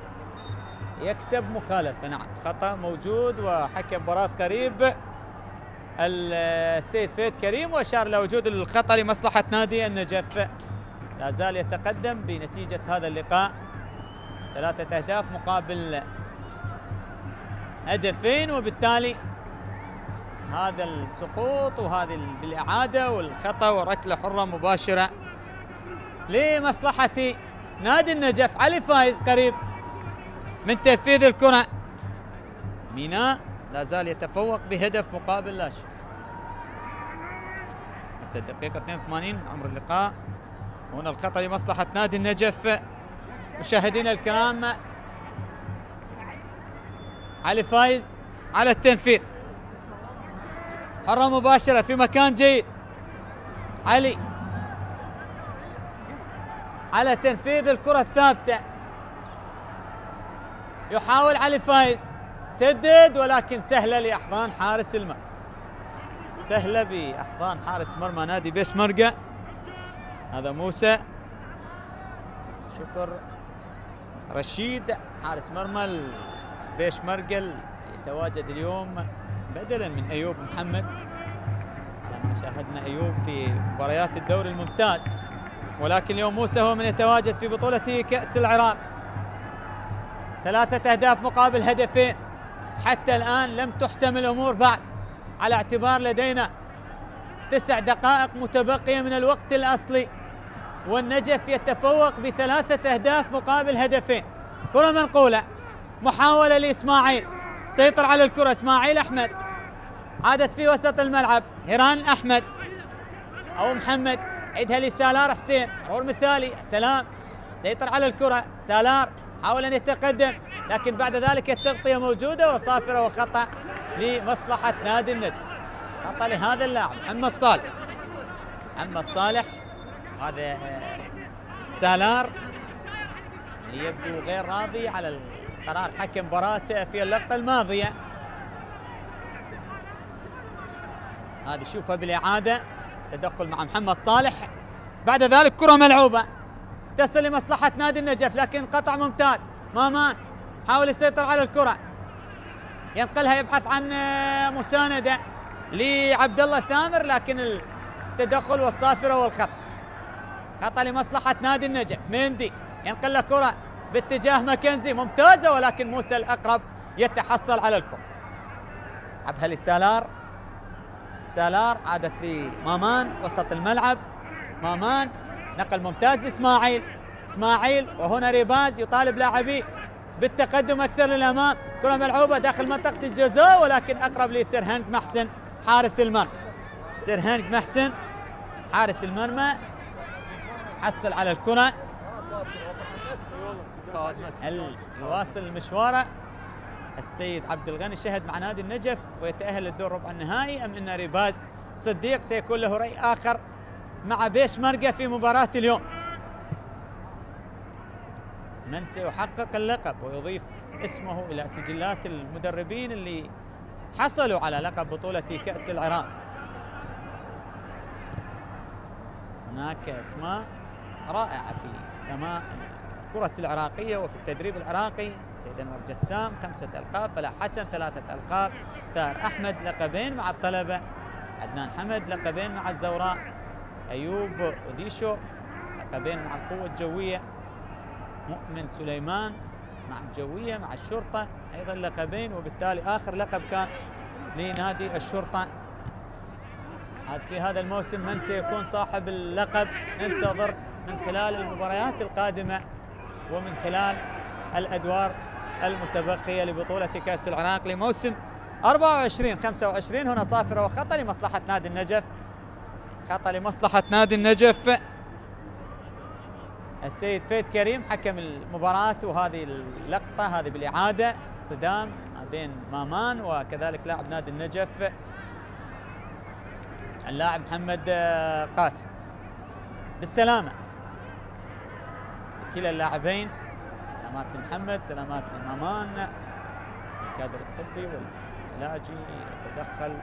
يكسب مخالفة. نعم خطأ موجود، وحكم مباراة قريب السيد فهد كريم، وأشار إلى وجود الخطأ لمصلحة نادي النجف. لا زال يتقدم بنتيجة هذا اللقاء 3 أهداف مقابل هدفين، وبالتالي هذا السقوط وهذه بالإعادة والخطأ وركلة حرة مباشرة لمصلحة نادي النجف. علي فايز قريب من تنفيذ الكرة، ميناء لا زال يتفوق بهدف مقابل لا شيء حتى الدقيقة 82 من عمر اللقاء. هنا الخطأ لمصلحة نادي النجف. مشاهدينا الكرام، علي فايز على التنفيذ، حرة مباشرة في مكان جيد. علي على تنفيذ الكرة الثابتة، يحاول علي فايز سدد، ولكن سهلة لأحضان حارس المرمى، سهلة بأحضان حارس مرمى نادي بيشمركة. هذا موسى شكر رشيد حارس مرمى بيشمركة يتواجد اليوم بدلا من أيوب محمد، على ما شاهدنا أيوب في مباريات الدوري الممتاز، ولكن اليوم موسى هو من يتواجد في بطولة كأس العراق. 3 أهداف مقابل هدفين، حتى الآن لم تحسم الأمور بعد، على اعتبار لدينا 9 دقائق متبقية من الوقت الأصلي، والنجف يتفوق ب3 أهداف مقابل هدفين. كرة منقولة، محاولة لإسماعيل، سيطر على الكرة إسماعيل أحمد، عادت في وسط الملعب هيران أحمد أو محمد، عيدها لسالار حسين، مرور مثالي، سلام، سيطر على الكرة سالار، حاول أن يتقدم، لكن بعد ذلك التغطية موجودة وصافرة، وخطأ لمصلحة نادي النجف. خطأ لهذا اللاعب محمد صالح. محمد صالح هذا سالار اللي يبدو غير راضي على قرار حكم مباراته في اللقطة الماضية. هذه شوفها بالإعادة، تدخل مع محمد صالح، بعد ذلك كرة ملعوبة تصل لمصلحة نادي النجف، لكن قطع ممتاز. مامان حاول يسيطر على الكرة، ينقلها، يبحث عن مساندة لعبد الله ثامر، لكن التدخل والصافرة والخطأ. خطأ لمصلحة نادي النجف. مندي ينقل له كرة باتجاه ماكنزي ممتازة، ولكن موسى الأقرب يتحصل على الكرة. لعبها لسالار، سالار عادت لمامان وسط الملعب، مامان نقل ممتاز لإسماعيل، إسماعيل، وهنا ريباز يطالب لاعبيه بالتقدم أكثر للأمام. كرة ملعوبة داخل منطقة الجزاء، ولكن أقرب لسرهنج محسن حارس المرمى. سرهنج محسن حارس المرمى حصل على الكرة، يواصل مشواره السيد عبد الغني شهد مع نادي النجف ويتأهل للدور ربع النهائي، أم أن ريباز صديق سيكون له رأي آخر مع بيشمركة في مباراة اليوم؟ من سيحقق اللقب ويضيف اسمه إلى سجلات المدربين اللي حصلوا على لقب بطولة كأس العراق؟ هناك اسماء رائعة في سماء الكرة العراقية وفي التدريب العراقي. سيد أنور جسام 5 ألقاب، فلاح حسن 3 ألقاب، تار أحمد لقبين مع الطلبة، عدنان حمد لقبين مع الزوراء، أيوب وديشو لقبين مع القوة الجوية، مؤمن سليمان مع الجوية مع الشرطة أيضا لقبين، وبالتالي آخر لقب كان لنادي الشرطة. عاد في هذا الموسم من سيكون صاحب اللقب ننتظر من خلال المباريات القادمة ومن خلال الأدوار المتبقية لبطولة كأس العراق لموسم 24-25. هنا صافرة وخطأ لمصلحة نادي النجف، خطأ لمصلحة نادي النجف. السيد فهد كريم حكم المباراة، وهذه اللقطة هذه بالإعادة اصطدام بين مامان وكذلك لاعب نادي النجف اللاعب محمد قاسم. بالسلامة لكلا اللاعبين، سلامات لمحمد، سلامات لمامان. الكادر الطبي والعلاجي يتدخل،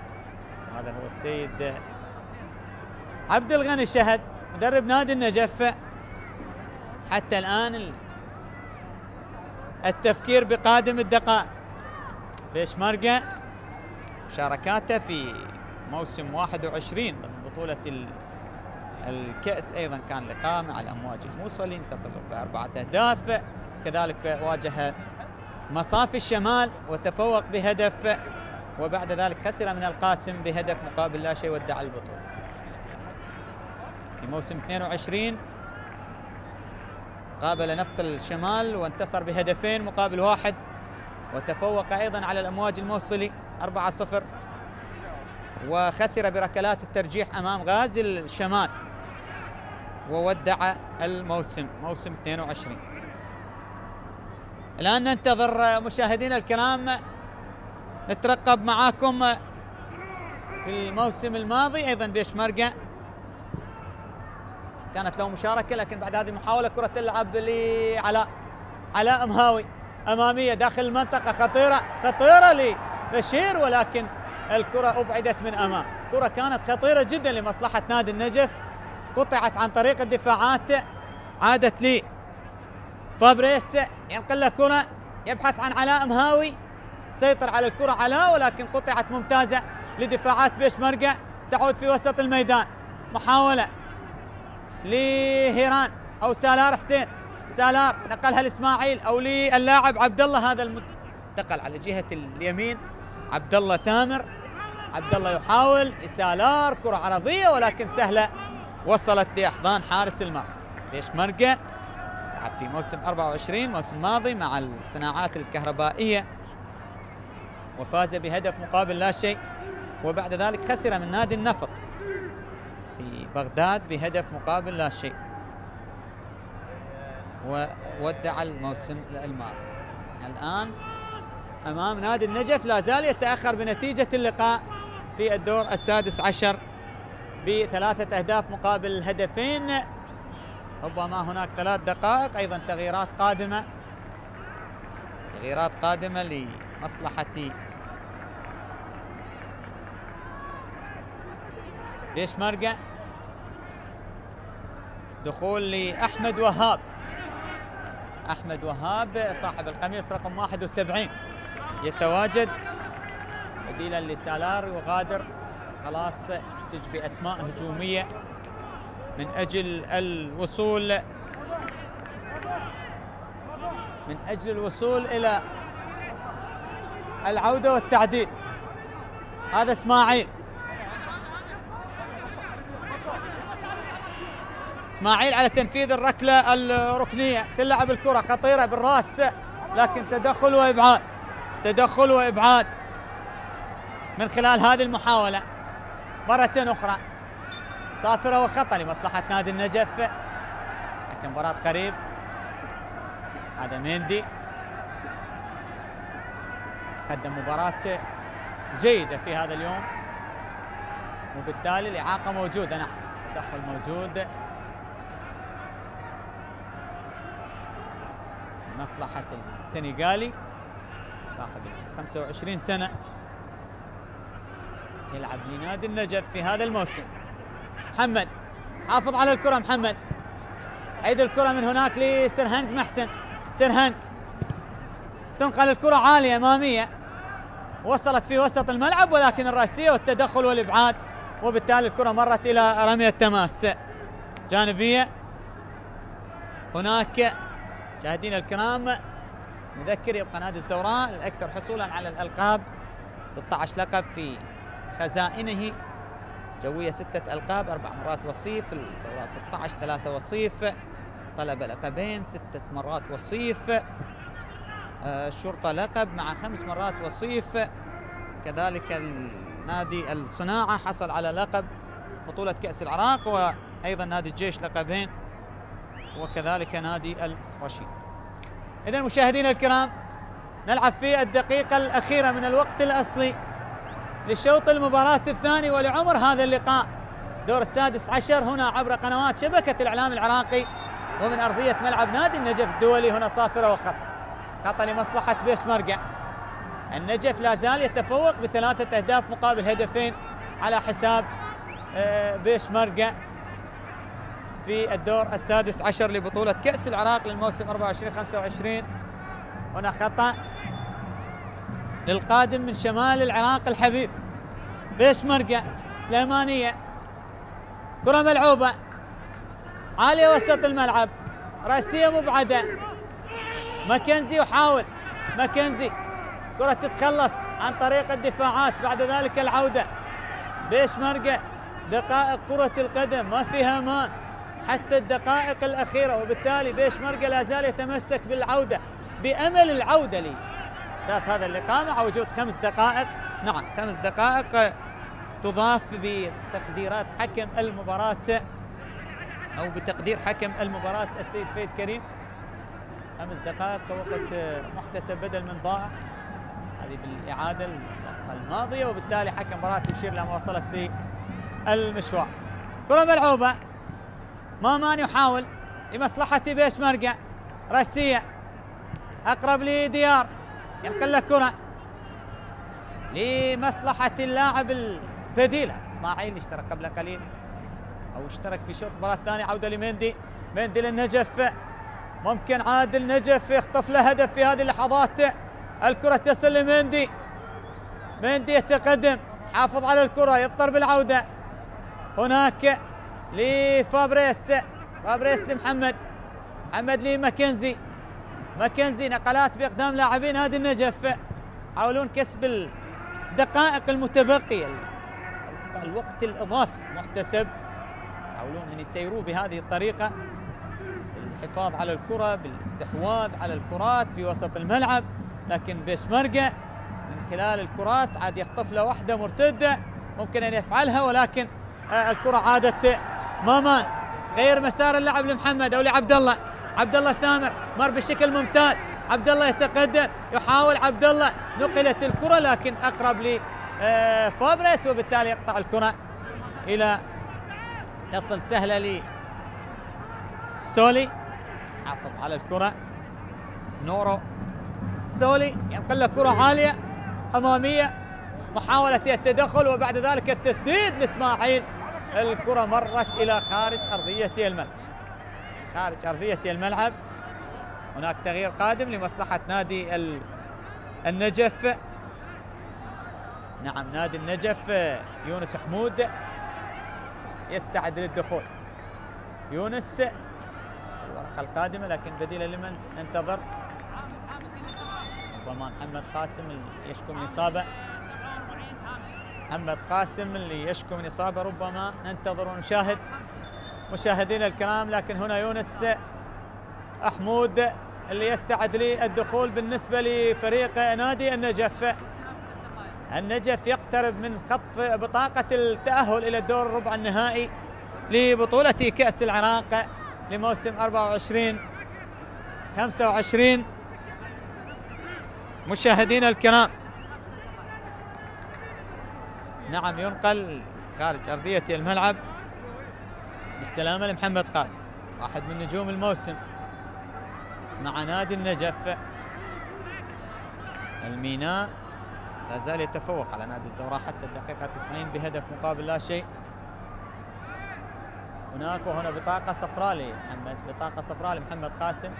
هذا هو السيد عبد الغني شهد مدرب نادي النجف. حتى الآن التفكير بقادم الدقائق. بيشمركة مشاركاته في موسم 21 ضمن بطولة الكأس أيضا كان لقاء مع الأمواج الموصلي، انتصر ب4 أهداف. كذلك واجه مصافي الشمال وتفوق بهدف، وبعد ذلك خسر من القاسم بهدف مقابل لا شيء ودع البطولة. في موسم 22 قابل نفط الشمال وانتصر بهدفين مقابل 1، وتفوق أيضا على الأمواج الموصلي 4-0، وخسر بركلات الترجيح أمام غازي الشمال وودع الموسم، موسم 22. الآن ننتظر مشاهدينا الكرام، نترقب معاكم في الموسم الماضي أيضا بيشمركة كانت له مشاركة، لكن بعد هذه المحاولة كرة تلعب علاء مهاوي أمامية داخل المنطقة، خطيرة لبشير، ولكن الكرة أبعدت من أمام. كرة كانت خطيرة جدا لمصلحة نادي النجف، قطعت عن طريق الدفاعات، عادت لي فابريس ينقل له كرة، يبحث عن علاء مهاوي، سيطر على الكرة علاء، ولكن قطعت ممتازة لدفاعات بيشمركة، تعود في وسط الميدان. محاولة لهيران أو سالار حسين، سالار نقلها لإسماعيل أو للاعب عبد الله، هذا انتقل على جهة اليمين عبد الله ثامر، عبد الله يحاول سالار، كرة عرضية ولكن سهلة، وصلت لأحضان حارس المرمى. بيشمركة لعب في موسم 24 موسم ماضي مع الصناعات الكهربائية وفاز بهدف مقابل لا شيء، وبعد ذلك خسر من نادي النفط في بغداد بهدف مقابل لا شيء، وودع الموسم الماضي. الآن أمام نادي النجف، لا زال يتأخر بنتيجة اللقاء في الدور السادس عشر ب3 أهداف مقابل هدفين. ربما هناك 3 دقائق، أيضا تغييرات قادمة لمصلحة بيشمركة. دخول لأحمد وهاب، أحمد وهاب صاحب القميص رقم 71 يتواجد بديلا لسالار، يغادر خلاص سج بأسماء هجومية من أجل الوصول إلى العودة والتعديل. هذا إسماعيل على تنفيذ الركلة الركنية، تلعب الكرة خطيرة بالراس، لكن تدخل وإبعاد من خلال هذه المحاولة مرة أخرى صافرة وخطأ لمصلحة نادي النجف، لكن مباراة قريب. هذا ميندي قدم مباراة جيدة في هذا اليوم، وبالتالي الإعاقة موجودة، نعم تدخل موجود لمصلحة السنغالي صاحب 25 سنة، يلعب لنادي النجف في هذا الموسم. محمد حافظ على الكرة، محمد عيد الكرة من هناك لسرهنج محسن، سرهنج تنقل الكرة عالية أمامية، وصلت في وسط الملعب، ولكن الرأسية والتدخل والإبعاد، وبالتالي الكرة مرت إلى رمية تماس جانبية. هناك مشاهدينا الكرام نذكر يبقى نادي الزوراء الأكثر حصولا على الألقاب، 16 لقب في خزائنه، جوية 6 ألقاب، 4 مرات وصيف، الزوراء 16 3 وصيف، طلب لقبين 6 مرات وصيف، الشرطة لقب مع 5 مرات وصيف، كذلك النادي الصناعة حصل على لقب بطولة كأس العراق، وأيضا نادي الجيش لقبين، وكذلك نادي الرشيد. إذن مشاهدينا الكرام نلعب في الدقيقة الأخيرة من الوقت الأصلي لشوط المباراة الثاني ولعمر هذا اللقاء، دور السادس عشر، هنا عبر قنوات شبكة الإعلام العراقي ومن أرضية ملعب نادي النجف الدولي. هنا صافرة وخطأ لمصلحة بيشمركة. النجف لا زال يتفوق ب3 أهداف مقابل هدفين على حساب بيشمركة في الدور السادس عشر لبطولة كأس العراق للموسم 24-25. هنا خطأ للقادم من شمال العراق الحبيب بيشمركة، سليمانية، كرة ملعوبة عالية وسط الملعب، رأسية مبعدة، ماكنزي يحاول، ماكنزي كرة تتخلص عن طريق الدفاعات، بعد ذلك العودة بيشمركة. دقائق كرة القدم ما فيها امان حتى الدقائق الأخيرة، وبالتالي بيشمركة لا زال يتمسك بالعودة بأمل العودة لأحداث هذا اللقاء مع وجود 5 دقائق. نعم 5 دقائق تضاف بتقديرات حكم المباراة أو بتقدير حكم المباراة السيد فهد كريم. 5 دقائق كوقت محتسب بدل من ضائع، هذه بالإعادة اللقطة الماضية، وبالتالي حكم المباراة يشير إلى مواصلة المشوار. كرة ملعوبة، مامان يحاول لمصلحة بيشمركة، راسية أقرب لديار، ينقل له كرة لمصلحة اللاعب البديل اسماعيل، اشترك قبل قليل أو اشترك في شوط المباراة الثاني. عودة لمندي، مندي للنجف، ممكن عادل نجف يخطف له هدف في هذه اللحظات. الكرة تصل لمندي، مندي يتقدم، حافظ على الكرة، يضطر بالعودة هناك لفابريس، فابريس لمحمد، محمد لماكنزي، ماكنزي نقلات باقدام لاعبين نادي النجف، يحاولون كسب الدقائق المتبقيه، الوقت الاضافي محتسب، يحاولون ان يسيروا بهذه الطريقه بالحفاظ على الكره، بالاستحواذ على الكرات في وسط الملعب، لكن بيشمركة من خلال الكرات عاد يخطف له واحده مرتده ممكن ان يفعلها، ولكن الكره عادت مامان غير مسار اللعب لمحمد او لعبد الله. عبد الله ثامر مر بشكل ممتاز، عبد الله يتقدم، يحاول عبد الله، نقلت الكره لكن اقرب لفابريس، وبالتالي يقطع الكره الى تصل سهله ل سولي، حافظ على الكره نورو سولي، ينقل له كره عاليه اماميه، محاوله التدخل وبعد ذلك التسديد لاسماعيل، الكره مرت الى خارج ارضيه الملعب، خارج ارضيه الملعب. هناك تغيير قادم لمصلحه نادي النجف. نعم نادي النجف يونس حمود يستعد للدخول، يونس الورقه القادمه لكن بديله لمن ننتظر؟ ربما محمد قاسم اللي يشكو من اصابه، محمد قاسم اللي يشكو من اصابه، ربما ننتظر ونشاهد مشاهدينا الكرام. لكن هنا يونس حمود اللي يستعد للدخول بالنسبه لفريق نادي النجف. النجف يقترب من خطف بطاقه التاهل الى الدور الربع النهائي لبطوله كاس العراق لموسم 24-25. مشاهدينا الكرام، نعم ينقل خارج أرضية الملعب بالسلامة لمحمد قاسم، واحد من نجوم الموسم مع نادي النجف. الميناء لا زال يتفوق على نادي الزوراء حتى الدقيقة 90 بهدف مقابل لا شيء. هناك وهنا بطاقة صفراء لمحمد، بطاقة صفراء لمحمد قاسم،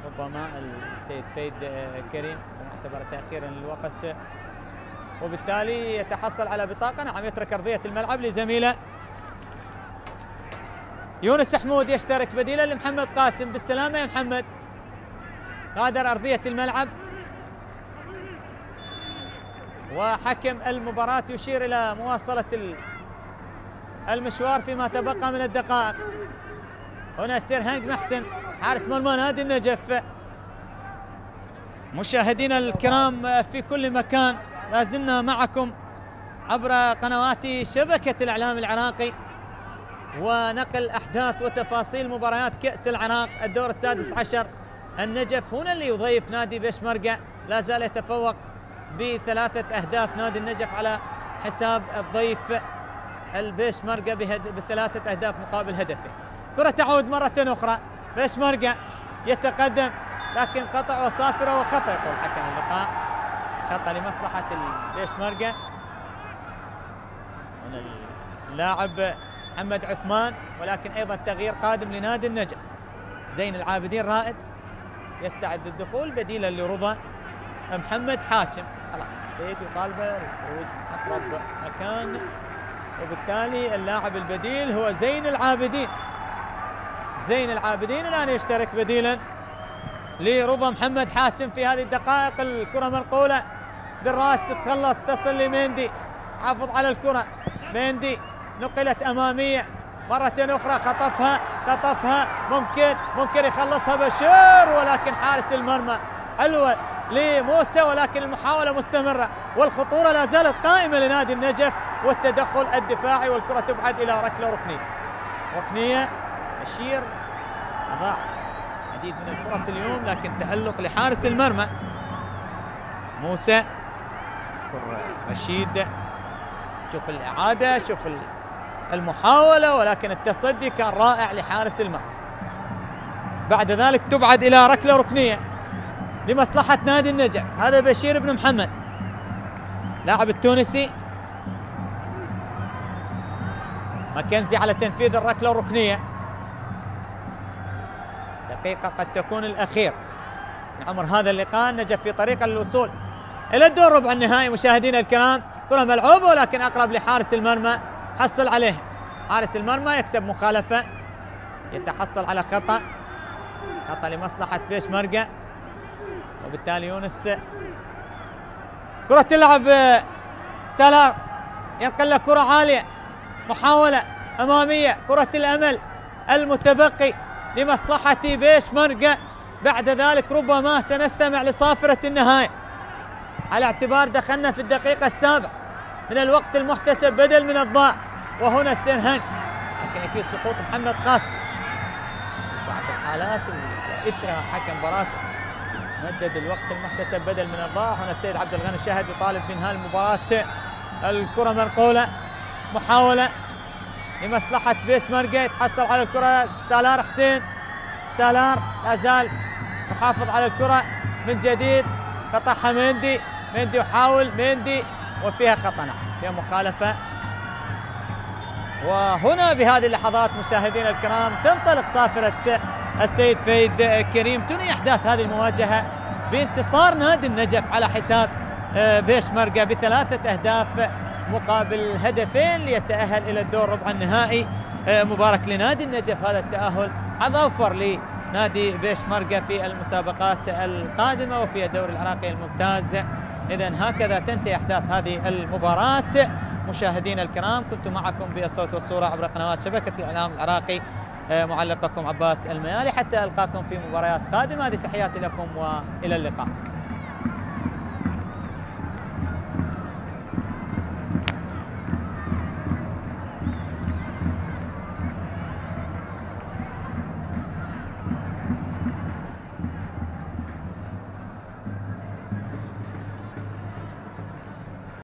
ربما السيد فهد كريم اعتبر تأخيرا للوقت وبالتالي يتحصل على بطاقة. نعم يترك أرضية الملعب لزميله يونس حمود، يشترك بديلا لمحمد قاسم. بالسلامة يا محمد، غادر أرضية الملعب وحكم المباراة يشير إلى مواصلة المشوار فيما تبقى من الدقائق. هنا سيرهنج محسن حارس مرمى نادي النجف. مشاهدينا الكرام في كل مكان، لا زلنا معكم عبر قنوات شبكة الإعلام العراقي ونقل أحداث وتفاصيل مباريات كأس العراق الدور السادس عشر. النجف هنا اللي يضيف نادي بيشمركة، لا زال يتفوق ب3 أهداف نادي النجف على حساب الضيف البيشمركة ب3 أهداف مقابل هدفين. كرة تعود مرة أخرى، بيشمركة يتقدم لكن قطع وصافرة وخطأ، يقول حكم اللقاء خطأ لمصلحة البيشمركة. هنا اللاعب محمد عثمان، ولكن أيضا تغيير قادم لنادي النجف. زين العابدين رائد يستعد للدخول بديلا لرضا محمد حاكم. خلاص بيت يطالبه الخروج من أقرب مكان، وبالتالي اللاعب البديل هو زين العابدين. زين العابدين الآن يشترك بديلا لرضا محمد حاتم في هذه الدقائق. الكرة منقولة بالراس تتخلص تصل لميندي، حافظ على الكرة ميندي، نقلت أمامية مرة أخرى، خطفها ممكن يخلصها بشير، ولكن حارس المرمى حلوة لموسى، ولكن المحاولة مستمرة والخطورة لا زالت قائمة لنادي النجف والتدخل الدفاعي، والكرة تبعد إلى ركلة ركنية. بشير أضاع عديد من الفرص اليوم، لكن تألق لحارس المرمى موسى. رشيد شوف الإعادة، شوف المحاولة، ولكن التصدي كان رائع لحارس المرمى. بعد ذلك تبعد إلى ركلة ركنية لمصلحة نادي النجف. هذا بشير بن محمد لاعب التونسي. ماكنزي على تنفيذ الركلة الركنية، دقيقة قد تكون الأخير من عمر هذا اللقاء. النجف في طريق الوصول إلى الدور ربع النهائي. مشاهدينا الكرام، كرة ملعوبة ولكن أقرب لحارس المرمى، حصل عليه حارس المرمى، يكسب مخالفة، يتحصل على خطأ لمصلحة بيشمركة، وبالتالي يونس. كرة تلعب سالار، ينقل له كرة عالية، محاولة أمامية، كرة الأمل المتبقي لمصلحة بيشمركة. بعد ذلك ربما سنستمع لصافرة النهاية، على اعتبار دخلنا في الدقيقة السابعة من الوقت المحتسب بدل من الضاع. وهنا السنهن، لكن أكيد سقوط محمد قاسم. بعض الحالات على إثرها حكم مباراة مدد الوقت المحتسب بدل من الضاع. هنا السيد عبد الغني الشاهد يطالب بإنهاء المباراة. الكرة منقولة، محاولة لمصلحة بيشمركة، يتحصل على الكرة سالار حسين. سالار لا زال محافظ على الكرة من جديد، قطعها ميندي يحاول وفيها خطأ، فيها مخالفة. وهنا بهذه اللحظات مشاهدينا الكرام تنطلق صافرة السيد فايد كريم. تنهي أحداث هذه المواجهة بانتصار نادي النجف على حساب بيشمركة ب3 أهداف مقابل هدفين، ليتأهل إلى الدور ربع النهائي. مبارك لنادي النجف هذا التأهل، هذا أوفر لنادي بيشمركة في المسابقات القادمة وفي الدوري العراقي الممتاز. إذن هكذا تنتهي أحداث هذه المباراة. مشاهدينا الكرام، كنت معكم بالصوت والصورة عبر قنوات شبكة الإعلام العراقي، معلقكم عباس الميالي، حتى ألقاكم في مباريات قادمة. هذه تحياتي لكم وإلى اللقاء.